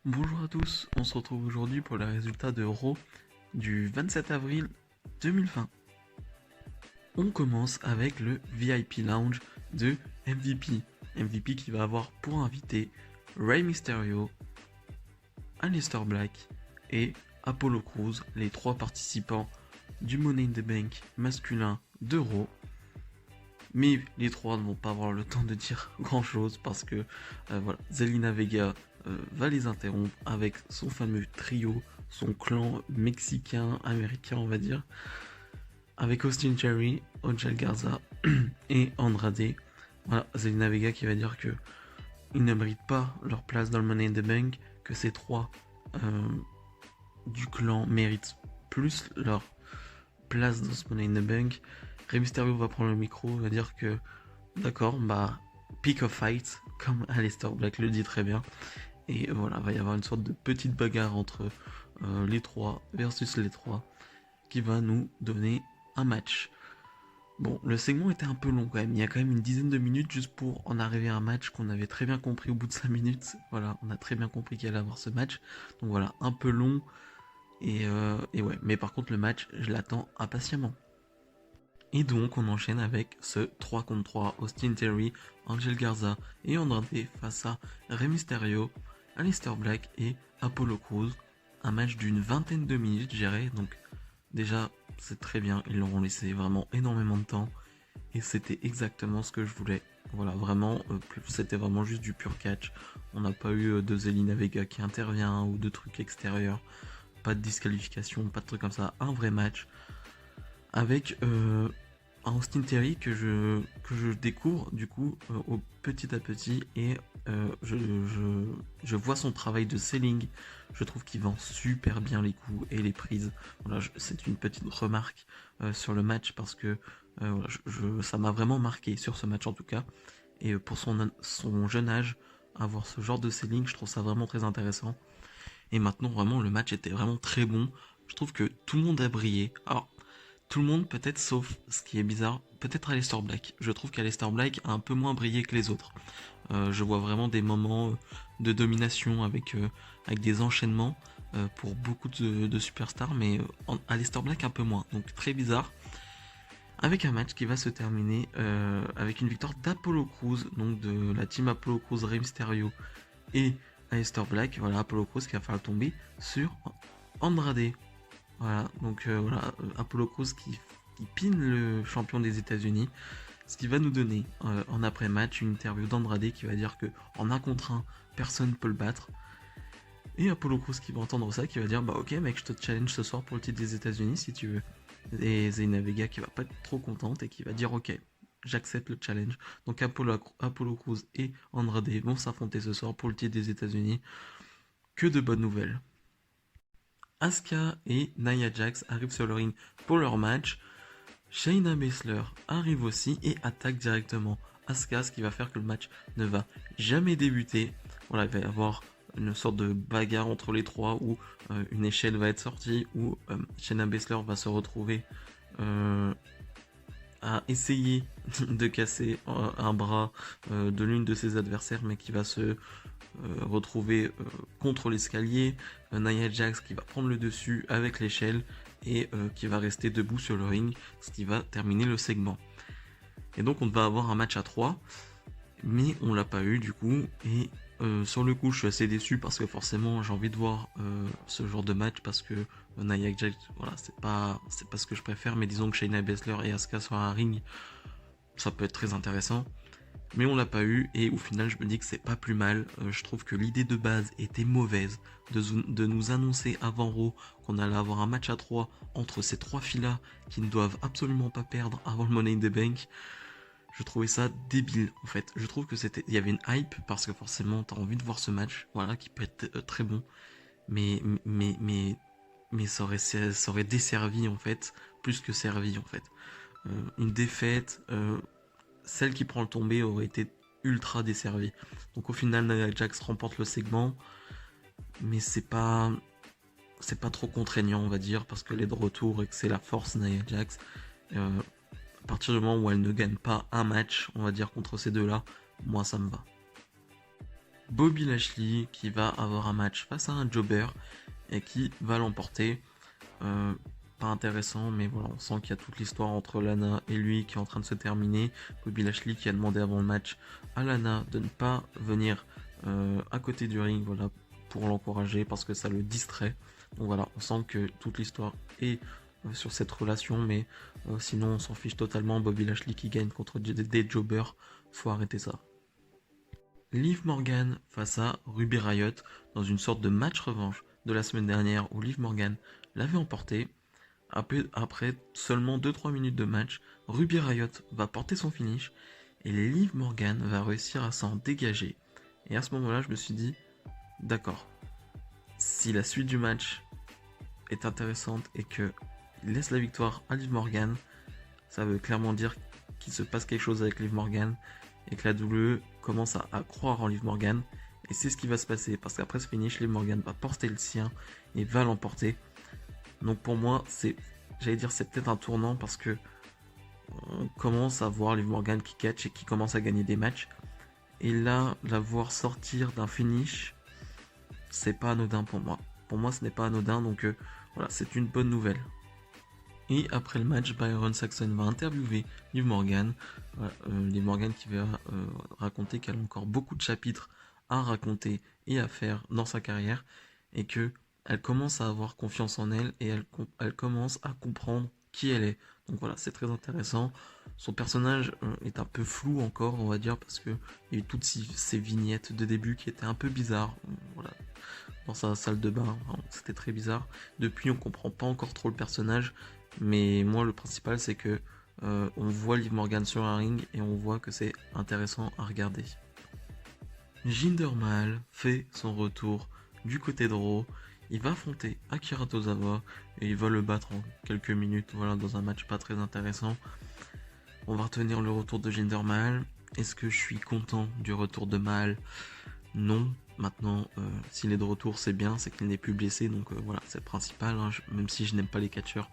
Bonjour à tous, on se retrouve aujourd'hui pour les résultats de Raw du 27 avril 2020. On commence avec le VIP Lounge de MVP. MVP qui va avoir pour invité Rey Mysterio, Aleister Black et Apollo Crews, les trois participants du Money in the Bank masculin de Raw. Mais les trois ne vont pas avoir le temps de dire grand chose parce que voilà, Zelina Vega va les interrompre avec son fameux trio, son clan mexicain, américain on va dire, avec Austin Theory, Angel Garza et Andrade. Voilà, Zelina Vega qui va dire que ils ne méritent pas leur place dans le Money in the Bank, que ces trois du clan méritent plus leur place dans ce Money in the Bank. Rey Mysterio va prendre le micro, va dire que d'accord, bah pick a fight, comme Aleister Black le dit très bien. Et voilà, va y avoir une sorte de petite bagarre entre les trois versus les trois qui va nous donner un match. Bon, le segment était un peu long quand même. Il y a quand même une dizaine de minutes juste pour en arriver à un match qu'on avait très bien compris au bout de 5 minutes. Voilà, on a très bien compris qu'il allait avoir ce match. Donc voilà, un peu long. Et ouais, mais par contre le match, je l'attends impatiemment. Et donc on enchaîne avec ce 3 contre 3, Austin Theory, Angel Garza et Andrade face à Rey Mysterio, Aleister Black et Apollo Crews. Un match d'une vingtaine de minutes géré, donc déjà c'est très bien, ils leur ont laissé vraiment énormément de temps et c'était exactement ce que je voulais. Voilà, vraiment, c'était vraiment juste du pur catch. On n'a pas eu de Zelina Vega qui intervient ou de trucs extérieurs, pas de disqualification, pas de trucs comme ça, un vrai match avec un Austin Theory que je découvre du coup au petit à petit et je vois son travail de selling. Je trouve qu'il vend super bien les coups et les prises. Voilà, c'est une petite remarque sur le match parce que voilà, ça m'a vraiment marqué sur ce match en tout cas. Et pour son jeune âge, avoir ce genre de selling, je trouve ça vraiment très intéressant. Et maintenant, vraiment, le match était vraiment très bon. Je trouve que tout le monde a brillé. Alors, tout le monde peut-être sauf, ce qui est bizarre, peut-être Aleister Black. Je trouve qu'Aleister Black a un peu moins brillé que les autres. Je vois vraiment des moments de domination avec des enchaînements pour beaucoup de superstars, mais Aleister Black un peu moins. Donc très bizarre. Avec un match qui va se terminer avec une victoire d'Apollo Crews, donc de la team Apollo Crews, Rey Mysterio et Aleister Black. Voilà, Apollo Crews qui va faire tomber sur Andrade. Voilà, donc voilà, Apollo Crews qui pine le champion des États-Unis, ce qui va nous donner en après-match une interview d'Andrade qui va dire que en un contre un, personne ne peut le battre. Et Apollo Crews qui va entendre ça, qui va dire bah ok mec, je te challenge ce soir pour le titre des États-Unis si tu veux. Et Zelina Vega qui va pas être trop contente et qui va dire ok, j'accepte le challenge. Donc Apollo Crews et Andrade vont s'affronter ce soir pour le titre des États-Unis. Que de bonnes nouvelles. Asuka et Nia Jax arrivent sur le ring pour leur match. Shayna Baszler arrive aussi et attaque directement Asuka, ce qui va faire que le match ne va jamais débuter. Voilà, il va y avoir une sorte de bagarre entre les trois où une échelle va être sortie, où Shayna Baszler va se retrouver à essayer de casser un bras de l'une de ses adversaires, mais qui va se retrouver contre l'escalier. Nia Jax qui va prendre le dessus avec l'échelle et qui va rester debout sur le ring, ce qui va terminer le segment. Et donc on va avoir un match à 3, mais on l'a pas eu du coup. Et sur le coup je suis assez déçu parce que forcément j'ai envie de voir ce genre de match parce que Nia Jax, voilà, c'est pas ce que je préfère, mais disons que Shayna Baszler et Asuka sur un ring, ça peut être très intéressant. Mais on l'a pas eu et au final je me dis que c'est pas plus mal. Je trouve que l'idée de base était mauvaise de nous annoncer avant Raw qu'on allait avoir un match à 3 entre ces trois filles-là qui ne doivent absolument pas perdre avant le Money in the Bank. Je trouvais ça débile en fait. Je trouve que il y avait une hype parce que forcément t'as envie de voir ce match, voilà, qui peut être très bon. Mais mais mais mais ça aurait desservi en fait plus que servi en fait. Une défaite, celle qui prend le tombé aurait été ultra desservie. Donc au final, Nia Jax remporte le segment, mais c'est pas trop contraignant, on va dire, parce qu'elle est de retour et que c'est la force Nia Jax. À partir du moment où elle ne gagne pas un match, on va dire, contre ces deux-là, moi ça me va. Bobby Lashley qui va avoir un match face à un jobber et qui va l'emporter. Pas intéressant, mais voilà, on sent qu'il y a toute l'histoire entre Lana et lui qui est en train de se terminer. Bobby Lashley qui a demandé avant le match à Lana de ne pas venir à côté du ring, voilà, pour l'encourager parce que ça le distrait. Donc voilà, on sent que toute l'histoire est sur cette relation, mais sinon on s'en fiche totalement. Bobby Lashley qui gagne contre des jobbers, faut arrêter ça. Liv Morgan face à Ruby Riott dans une sorte de match revanche de la semaine dernière où Liv Morgan l'avait emporté. Après seulement 2-3 minutes de match, Ruby Riott va porter son finish et Liv Morgan va réussir à s'en dégager. Et à ce moment-là, je me suis dit, d'accord, si la suite du match est intéressante et qu'il laisse la victoire à Liv Morgan, ça veut clairement dire qu'il se passe quelque chose avec Liv Morgan et que la WWE commence à croire en Liv Morgan. Et c'est ce qui va se passer parce qu'après ce finish, Liv Morgan va porter le sien et va l'emporter. Donc pour moi, c'est peut-être un tournant parce que on commence à voir Liv Morgan qui catch et qui commence à gagner des matchs. Et là, la voir sortir d'un finish, c'est pas anodin pour moi. Pour moi, ce n'est pas anodin, donc voilà, c'est une bonne nouvelle. Et après le match, Byron Saxton va interviewer Liv Morgan. Voilà, Liv Morgan qui va raconter qu'elle a encore beaucoup de chapitres à raconter et à faire dans sa carrière et que elle commence à avoir confiance en elle et elle commence à comprendre qui elle est. Donc voilà, c'est très intéressant. Son personnage est un peu flou encore, on va dire, parce que il y a eu toutes ces vignettes de début qui étaient un peu bizarres. Voilà, dans sa salle de bain, c'était très bizarre. Depuis, on comprend pas encore trop le personnage, mais moi, le principal, c'est que on voit Liv Morgan sur un ring et on voit que c'est intéressant à regarder. Jinder Mahal fait son retour du côté de Raw. Il va affronter Akira Tozawa et il va le battre en quelques minutes, voilà, dans un match pas très intéressant. On va retenir le retour de Jinder Mahal. Est-ce que je suis content du retour de Mahal? Non. Maintenant, s'il est de retour, c'est bien, c'est qu'il n'est plus blessé, donc voilà, c'est le principal. Hein. Même si je n'aime pas les catcheurs,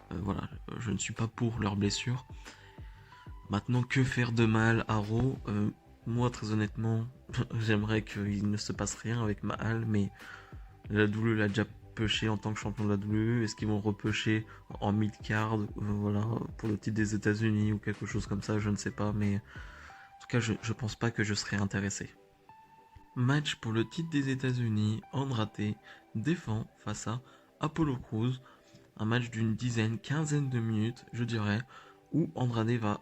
voilà, je ne suis pas pour leurs blessures. Maintenant, que faire de Mahal à Raw? Moi, très honnêtement, j'aimerais qu'il ne se passe rien avec Mahal, mais la WWE l'a déjà pushé en tant que champion de la WWE. Est-ce qu'ils vont repusher en mid-card, voilà, pour le titre des États-Unis ou quelque chose comme ça? Je ne sais pas, mais en tout cas, je pense pas que je serais intéressé. Match pour le titre des États-Unis, Andrade défend face à Apollo Crews. Un match d'une quinzaine de minutes, je dirais, où Andrade va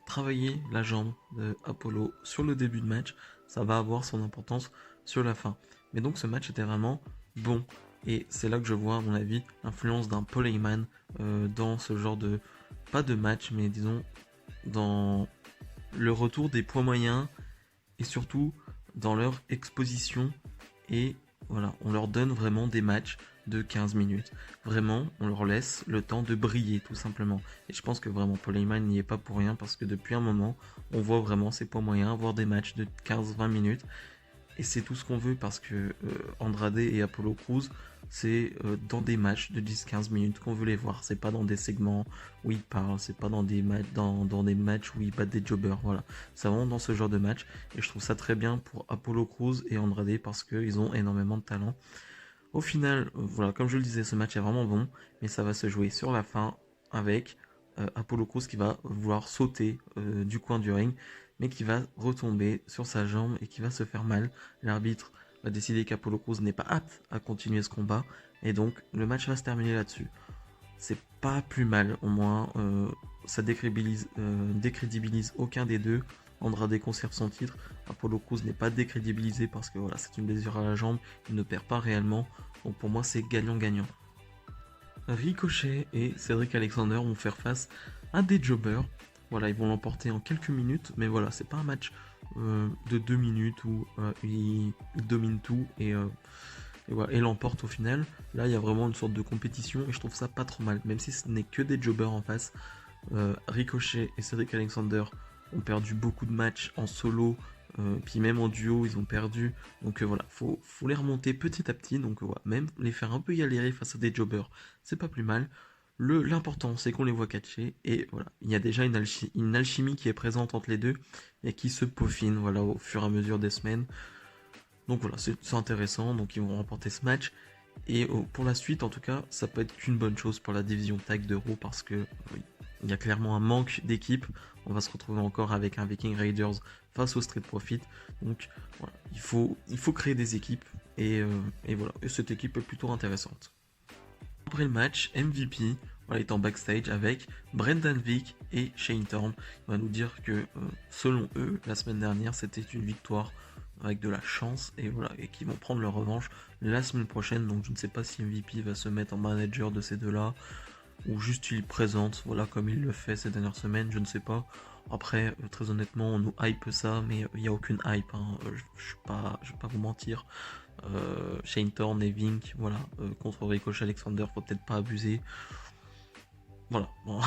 travailler la jambe de Apollo sur le début de match. Ça va avoir son importance sur la fin. Mais donc ce match était vraiment bon. Et c'est là que je vois, à mon avis, l'influence d'un Paul Heyman dans ce genre de, pas de match, mais disons, dans le retour des poids moyens et surtout dans leur exposition. Et voilà, on leur donne vraiment des matchs de 15 minutes. Vraiment, on leur laisse le temps de briller, tout simplement. Et je pense que vraiment, Paul Heyman n'y est pas pour rien, parce que depuis un moment, on voit vraiment ses points moyens, avoir des matchs de 15-20 minutes. Et c'est tout ce qu'on veut, parce que Andrade et Apollo Crews, c'est dans des matchs de 10-15 minutes qu'on veut les voir. C'est pas dans des segments où ils parlent, c'est pas dans des, dans des matchs où ils battent des jobbers. Voilà, c'est vraiment dans ce genre de match. Et je trouve ça très bien pour Apollo Crews et Andrade, parce qu'ils ont énormément de talent. Au final, voilà, comme je le disais, ce match est vraiment bon, mais ça va se jouer sur la fin avec Apollo Crews qui va vouloir sauter du coin du ring, mais qui va retomber sur sa jambe et qui va se faire mal. L'arbitre va décider qu'Apollo Crews n'est pas apte à continuer ce combat, et donc le match va se terminer là-dessus. C'est pas plus mal, au moins, ça décrédibilise aucun des deux. Andrade conserve son titre. Apollo Crews n'est pas décrédibilisé parce que voilà, c'est une blessure à la jambe, il ne perd pas réellement. Donc pour moi, c'est gagnant-gagnant. Ricochet et Cedric Alexander vont faire face à des jobbers. Voilà, ils vont l'emporter en quelques minutes, mais voilà, c'est pas un match de 2 minutes où ils dominent tout et voilà, et l'emporte au final. Là, il y a vraiment une sorte de compétition et je trouve ça pas trop mal, même si ce n'est que des jobbers en face. Ricochet et Cedric Alexander ont perdu beaucoup de matchs en solo, puis même en duo, ils ont perdu. Donc voilà, faut les remonter petit à petit. Donc voilà, même les faire un peu galérer face à des jobbers, c'est pas plus mal. L'important, c'est qu'on les voit catcher. Et voilà, il y a déjà une alchimie qui est présente entre les deux et qui se peaufine voilà, au fur et à mesure des semaines. Donc voilà, c'est intéressant, donc ils vont remporter ce match. Et pour la suite, en tout cas, ça peut être qu'une bonne chose pour la division tag de Raw parce que oui, il y a clairement un manque d'équipe. On va se retrouver encore avec un Viking Raiders face au Street Profit. Donc voilà, il faut créer des équipes et voilà, et cette équipe est plutôt intéressante. Après le match, MVP voilà, est en backstage avec Brendan Vick et Shane Thorne. Il va nous dire que selon eux, la semaine dernière, c'était une victoire avec de la chance et voilà, et qu'ils vont prendre leur revanche la semaine prochaine. Donc je ne sais pas si MVP va se mettre en manager de ces deux-là ou juste il présente, voilà, comme il le fait ces dernières semaines, je ne sais pas. Après, très honnêtement, on nous hype ça, mais il n'y a aucune hype. Hein. Je vais pas vous mentir. Shane Thorne et Vink, voilà, contre Ricochet Alexander, faut peut-être pas abuser. Voilà. Bon.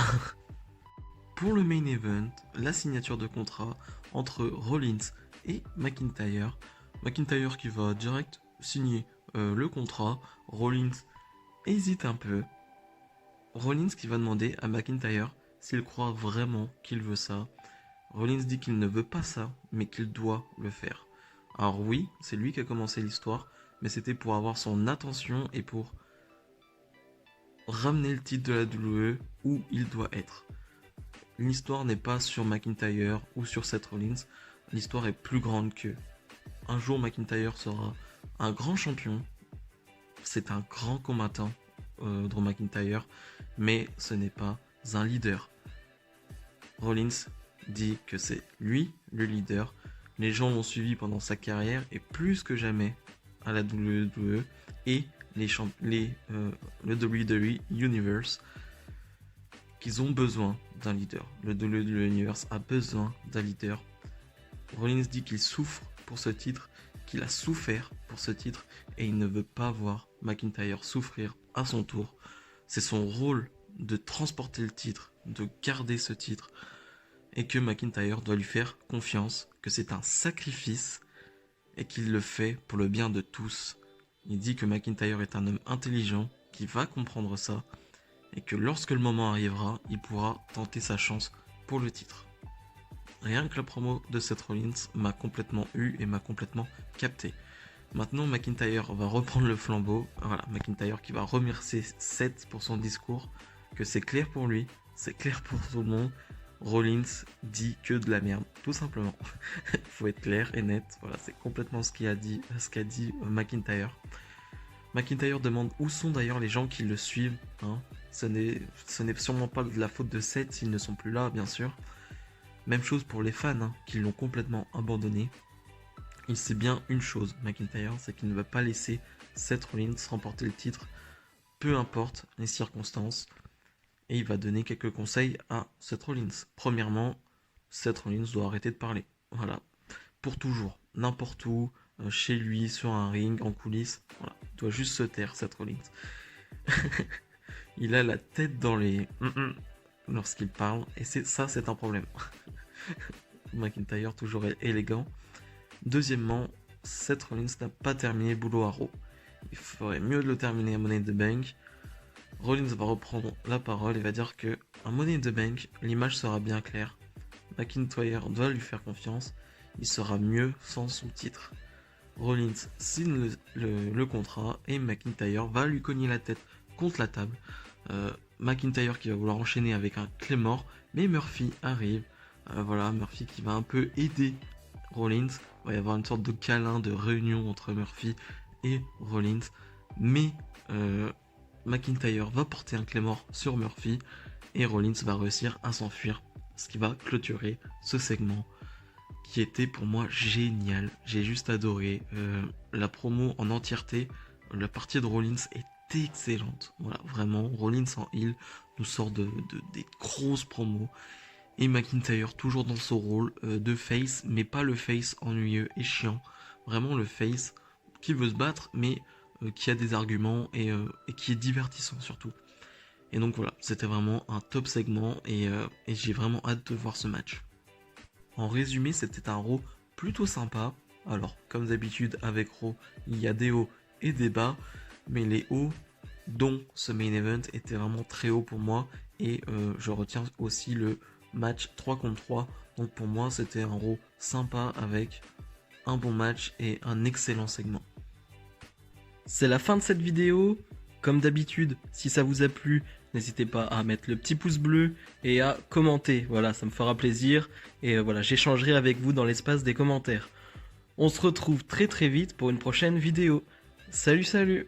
Pour le main event, la signature de contrat entre Rollins et McIntyre. McIntyre qui va direct signer le contrat. Rollins hésite un peu. Rollins qui va demander à McIntyre s'il croit vraiment qu'il veut ça. Rollins dit qu'il ne veut pas ça, mais qu'il doit le faire. Alors oui, c'est lui qui a commencé l'histoire, mais c'était pour avoir son attention et pour ramener le titre de la WWE où il doit être. L'histoire n'est pas sur McIntyre ou sur Seth Rollins, l'histoire est plus grande que. Un jour McIntyre sera un grand champion, c'est un grand combattant, Drew McIntyre, mais ce n'est pas un leader. Rollins dit que c'est lui le leader. Les gens l'ont suivi pendant sa carrière et plus que jamais à la WWE et le WWE Universe qu'ils ont besoin d'un leader. Le WWE Universe a besoin d'un leader. Rollins dit qu'il souffre pour ce titre, qu'il a souffert pour ce titre et il ne veut pas voir McIntyre souffrir à son tour. C'est son rôle de transporter le titre, de garder ce titre et que McIntyre doit lui faire confiance, que c'est un sacrifice et qu'il le fait pour le bien de tous. Il dit que McIntyre est un homme intelligent qui va comprendre ça et que lorsque le moment arrivera, il pourra tenter sa chance pour le titre. Rien que la promo de Seth Rollins m'a complètement eu et m'a complètement capté. Maintenant, McIntyre va reprendre le flambeau. Voilà, McIntyre qui va remercier Seth pour son discours, que c'est clair pour lui, c'est clair pour tout le monde. Rollins dit que de la merde, tout simplement. Faut être clair et net. Voilà, c'est complètement ce qu'a dit McIntyre. McIntyre demande où sont d'ailleurs les gens qui le suivent. Hein. Ce n'est sûrement pas de la faute de Seth s'ils ne sont plus là, bien sûr. Même chose pour les fans hein, qui l'ont complètement abandonné. Il sait bien une chose, McIntyre, c'est qu'il ne va pas laisser Seth Rollins remporter le titre, peu importe les circonstances. Et il va donner quelques conseils à Seth Rollins. Premièrement, Seth Rollins doit arrêter de parler. Voilà. Pour toujours. N'importe où, chez lui, sur un ring, en coulisses. Voilà. Il doit juste se taire, Seth Rollins. Il a la tête dans les lorsqu'il parle. Et c'est un problème. McIntyre, toujours élégant. Deuxièmement, Seth Rollins n'a pas terminé boulot à Raw. Il ferait mieux de le terminer à Money in the Bank. Rollins va reprendre la parole et va dire que à Money in the Bank, l'image sera bien claire. McIntyre doit lui faire confiance. Il sera mieux sans son titre. Rollins signe le contrat et McIntyre va lui cogner la tête contre la table. McIntyre qui va vouloir enchaîner avec un Claymore, mais Murphy arrive. Voilà, Murphy qui va un peu aider Rollins. Il va y avoir une sorte de câlin, de réunion entre Murphy et Rollins. Mais McIntyre va porter un Claymore sur Murphy et Rollins va réussir à s'enfuir, ce qui va clôturer ce segment qui était pour moi génial. J'ai juste adoré la promo en entièreté. La partie de Rollins est excellente. Voilà, vraiment, Rollins en heel nous sort des grosses promos. Et McIntyre toujours dans son rôle de face, mais pas le face ennuyeux et chiant. Vraiment le face qui veut se battre, mais qui a des arguments et qui est divertissant surtout. Et donc voilà, c'était vraiment un top segment et j'ai vraiment hâte de voir ce match. En résumé, c'était un Raw plutôt sympa. Alors, comme d'habitude avec Raw, il y a des hauts et des bas, mais les hauts, dont ce main event, étaient vraiment très hauts pour moi. Et je retiens aussi le match 3 contre 3. Donc pour moi, c'était un Raw sympa avec un bon match et un excellent segment. C'est la fin de cette vidéo. Comme d'habitude, si ça vous a plu, n'hésitez pas à mettre le petit pouce bleu et à commenter. Voilà, ça me fera plaisir. Et voilà, j'échangerai avec vous dans l'espace des commentaires. On se retrouve très vite pour une prochaine vidéo. Salut, salut!